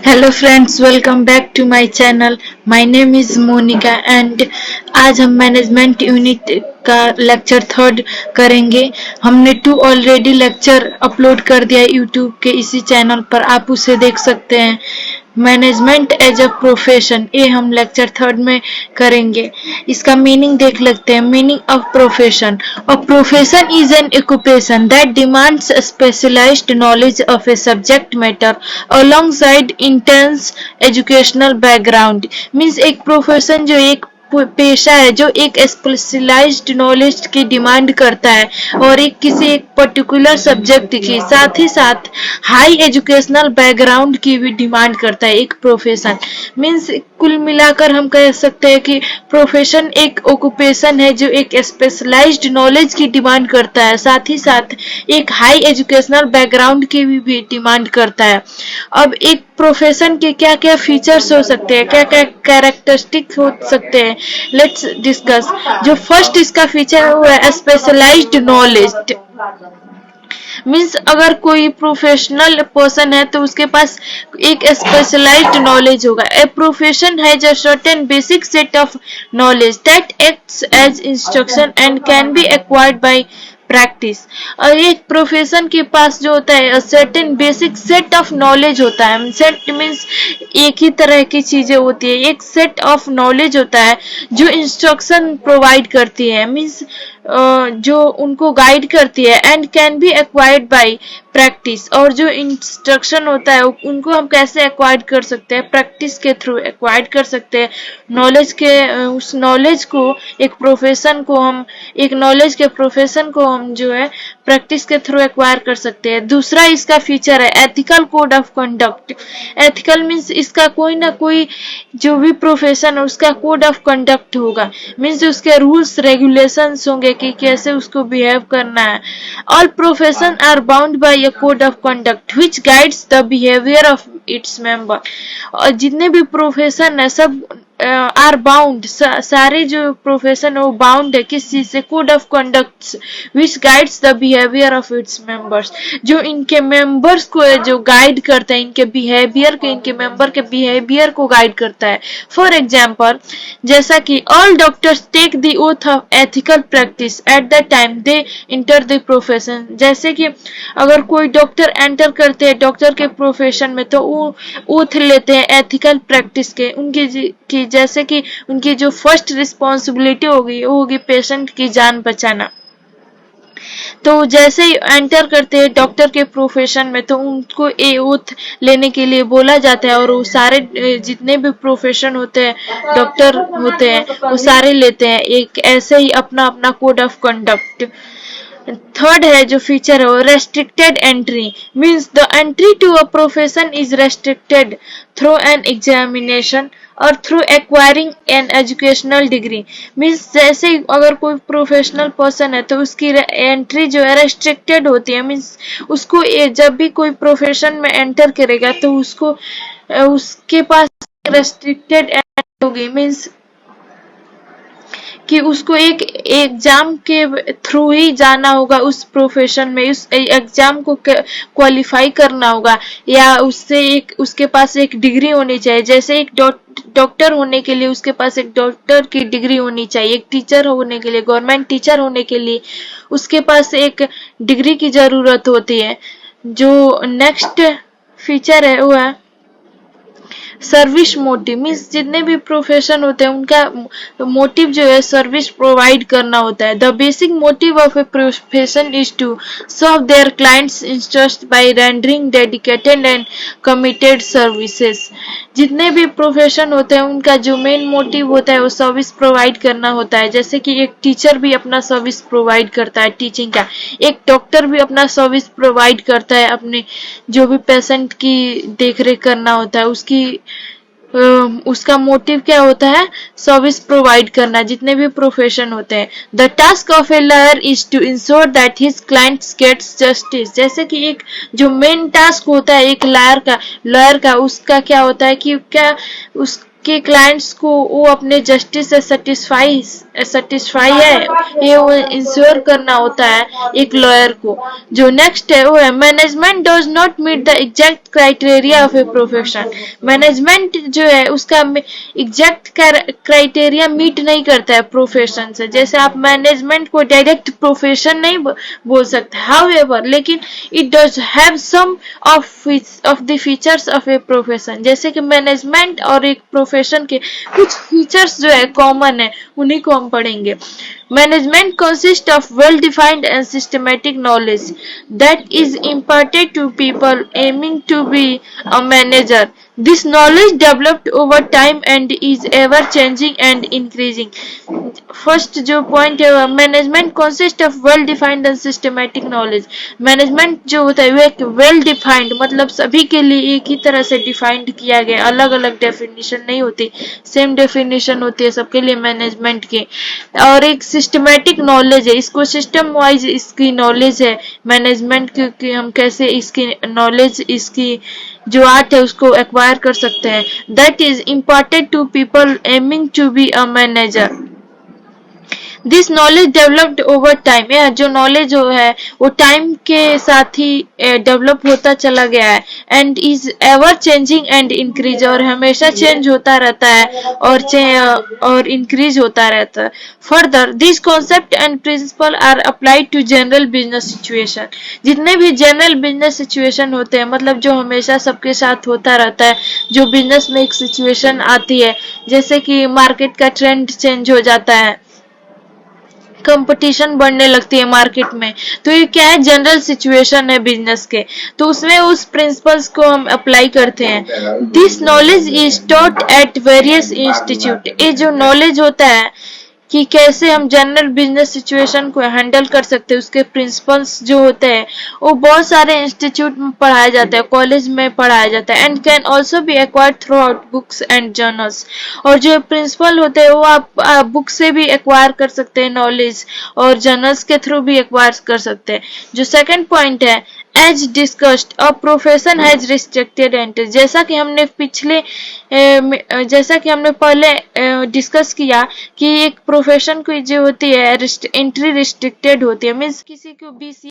Hello friends, welcome back to my channel. My name is Monika and आज हम management unit का lecture third करेंगे। हमने 2 ऑलरेडी लेक्चर अपलोड कर दिया यूट्यूब के इसी चैनल पर, आप उसे देख सकते हैं। मैनेजमेंट एज अ प्रोफेशन, ये हम लेक्चर थर्ड में करेंगे। इसका मीनिंग देख लेते हैं। Meaning of profession: a profession is an occupation that demands specialised knowledge of a subject matter alongside intense educational background। Means एक प्रोफेशन जो एक पेशा है जो एक स्पेशलाइज्ड नॉलेज की डिमांड करता है और एक किसी एक पर्टिकुलर सब्जेक्ट की, साथ ही साथ हाई एजुकेशनल बैकग्राउंड की भी डिमांड करता है एक प्रोफेशन। मीन्स कुल मिलाकर हम कह सकते हैं कि प्रोफेशन एक ऑक्यूपेशन है जो एक स्पेशलाइज्ड नॉलेज की डिमांड करता है, साथ ही साथ एक हाई एजुकेशनल बैकग्राउंड की भी डिमांड करता है। अब एक प्रोफेशन के क्या क्या फीचर्स हो सकते हैं, क्या क्या कैरेक्टरिस्टिक हो सकते हैं, लेट्स डिस्कस। जो फर्स्ट इसका फीचर है वो है स्पेशलाइज्ड नॉलेज। मीन्स अगर कोई प्रोफेशनल पर्सन है तो उसके पास एक स्पेशलाइज्ड नॉलेज होगा। A profession has a certain basic set of knowledge that acts as instruction and can be acquired by practice. और एक प्रोफेशन के पास जो होता है certain basic set of knowledge होता है। सेट मीन्स एक ही तरह की चीजें होती है, एक सेट ऑफ नॉलेज होता है जो इंस्ट्रक्शन प्रोवाइड करती है, मीन्स जो उनको गाइड करती है। And can be acquired by practice, और जो इंस्ट्रक्शन होता है उनको हम कैसे एक्वायर्ड कर सकते हैं, प्रैक्टिस के थ्रू एक्वायर्ड कर सकते हैं। नॉलेज के उस नॉलेज को एक प्रोफेशन को हम एक नॉलेज के प्रोफेशन को हम जो है प्रैक्टिस के थ्रू एक्वायर कर सकते हैं। दूसरा इसका फीचर है ethical code of conduct. Ethical means इसका कोई ना कोई जो भी प्रोफेशन है उसका कोड ऑफ कंडक्ट होगा, मीन्स उसके रूल्स रेगुलेशंस होंगे कि कैसे उसको बिहेव करना है। All profession are bound by a code of conduct which guides the behaviour of its member. और जितने भी प्रोफेशन है सब आर बाउंड, सारे जो प्रोफेशन है वो बाउंड है किस चीज से, code of conduct which guides the behaviour of its members, जो इनके मेंबर्स को जो गाइड करता है, इनके बिहेवियर के, इनके मेंबर के बिहेवियर को गाइड करता है। फॉर एग्जाम्पल, जैसा कि all doctors take the oath of ethical practice at the time they enter the profession. जैसे कि अगर कोई डॉक्टर एंटर करते हैं डॉक्टर के प्रोफेशन में तो वो ओथ लेते हैं एथिकल प्रैक्टिस के, उनकी जैसे कि उनकी जो फर्स्ट रिस्पॉन्सिबिलिटी होगी वो होगी पेशेंट की जान बचाना। तो जैसे ही एंटर करते हैं डॉक्टर के प्रोफेशन में तो उनको ए ओथ लेने के लिए बोला जाता है, और वो सारे जितने भी प्रोफेशन होते हैं डॉक्टर होते हैं वो सारे लेते हैं एक ऐसे ही अपना अपना कोड ऑफ कंडक्ट। थर्ड है जो फीचर है वो restricted entry. Means the entry to a profession is restricted through an examination और through acquiring an educational degree. Means जैसे अगर कोई प्रोफेशनल पर्सन है तो उसकी एंट्री जो है रेस्ट्रिक्टेड होती है। मीन्स उसको जब भी कोई प्रोफेशन में एंटर करेगा तो उसको उसके पास रेस्ट्रिक्टेड एंट्री होगी। मीन्स कि उसको एक एग्जाम के थ्रू ही जाना होगा उस प्रोफेशन में, उस एग्जाम को क्वालिफाई करना होगा, या उसके पास एक डिग्री होनी चाहिए। जैसे एक डॉक्टर होने के लिए उसके पास एक डॉक्टर की डिग्री होनी चाहिए, एक टीचर होने के लिए, गवर्नमेंट टीचर होने के लिए उसके पास एक डिग्री की जरूरत होती है। जो नेक्स्ट फीचर है वो है सर्विस मोटिव। मीन्स जितने भी प्रोफेशन होते हैं उनका मोटिव जो है सर्विस प्रोवाइड करना होता है। The basic motive of a profession is to serve their clients interest by rendering dedicated and committed services. जितने भी प्रोफेशन होते हैं उनका जो मेन मोटिव होता है वो सर्विस प्रोवाइड करना होता है। जैसे कि एक टीचर भी अपना सर्विस प्रोवाइड करता है टीचिंग का, एक डॉक्टर भी अपना सर्विस प्रोवाइड करता है अपने जो भी पेशेंट की देखरेख करना होता है उसका मोटिव क्या होता है, सर्विस प्रोवाइड करना। जितने भी प्रोफेशन होते हैं the task of a lawyer is to ensure that his clients gets justice. जैसे कि एक जो मेन टास्क होता है एक लॉयर का उसका क्या होता है कि क्या कि क्लाइंट्स को वो अपने जस्टिस से सेटिस्फाई है, ये वो इंश्योर करना होता है एक लॉयर को। जो नेक्स्ट है वो है management does not meet the exact criteria of a profession. Management जो है उसका एग्जैक्ट क्राइटेरिया मीट नहीं करता है प्रोफेशन से। जैसे आप मैनेजमेंट को डायरेक्ट प्रोफेशन नहीं बोल सकते, हाउएवर लेकिन it does have some of the features of a profession. जैसे कि मैनेजमेंट और एक प्रोफेशन के कुछ फीचर्स जो है कॉमन है, उन्हीं को हम पढ़ेंगे। Management consists of well-defined and systematic knowledge that is imparted to people aiming to be a manager. This knowledge developed over time and is ever changing and increasing. First जो point है, management consist of well-defined and systematic knowledge. Management जो होता है वो एक well-defined मतलब सभी के लिए एक ही तरह से डिफाइंड किया गया, अलग अलग डेफिनेशन नहीं होती, सेम डेफिनेशन होती है सबके लिए मैनेजमेंट की। और एक सिस्टमैटिक नॉलेज है, इसको सिस्टम वाइज इसकी नॉलेज है मैनेजमेंट की, हम कैसे इसकी नॉलेज, इसकी जो आर्ट है उसको एक्वायर कर सकते हैं। That is important to people aiming to be a manager. This knowledge developed over time, यह जो नॉलेज है वो टाइम के साथ ही डेवलप होता चला गया है। And is ever changing and increase, और हमेशा चेंज होता रहता है और इंक्रीज होता रहता है। Further this concept and principle are applied to general business situation. जितने भी जनरल बिजनेस सिचुएशन होते हैं मतलब जो हमेशा सबके साथ होता रहता है, जो बिजनेस में एक सिचुएशन आती है, जैसे कि मार्केट का ट्रेंड चेंज हो जाता है, कंपटीशन बढ़ने लगती है मार्केट में, तो ये क्या है, जनरल सिचुएशन है बिजनेस के, तो उसमें उस प्रिंसिपल्स को हम अप्लाई करते हैं। This knowledge is taught at various institute. ये जो नॉलेज होता है कि कैसे हम जनरल बिजनेस सिचुएशन को हैंडल कर सकते हैं, उसके प्रिंसिपल्स जो होते हैं वो बहुत सारे इंस्टीट्यूट में पढ़ाया जाता है, कॉलेज में पढ़ाया जाता है। And can also be acquired through out books and journals. और जो प्रिंसिपल होते हैं वो आप बुक से भी एक्वायर कर सकते हैं नॉलेज, और जर्नल्स के थ्रू भी एक्वायर कर सकते हैं। जो सेकंड पॉइंट है, As discussed, a profession has restricted entry. जैसा कि हमने पहले डिस्कस किया कि एक प्रोफेशन को जो होती है एंट्री रिस्ट्रिक्टेड होती है, मीन्स किसी को BCA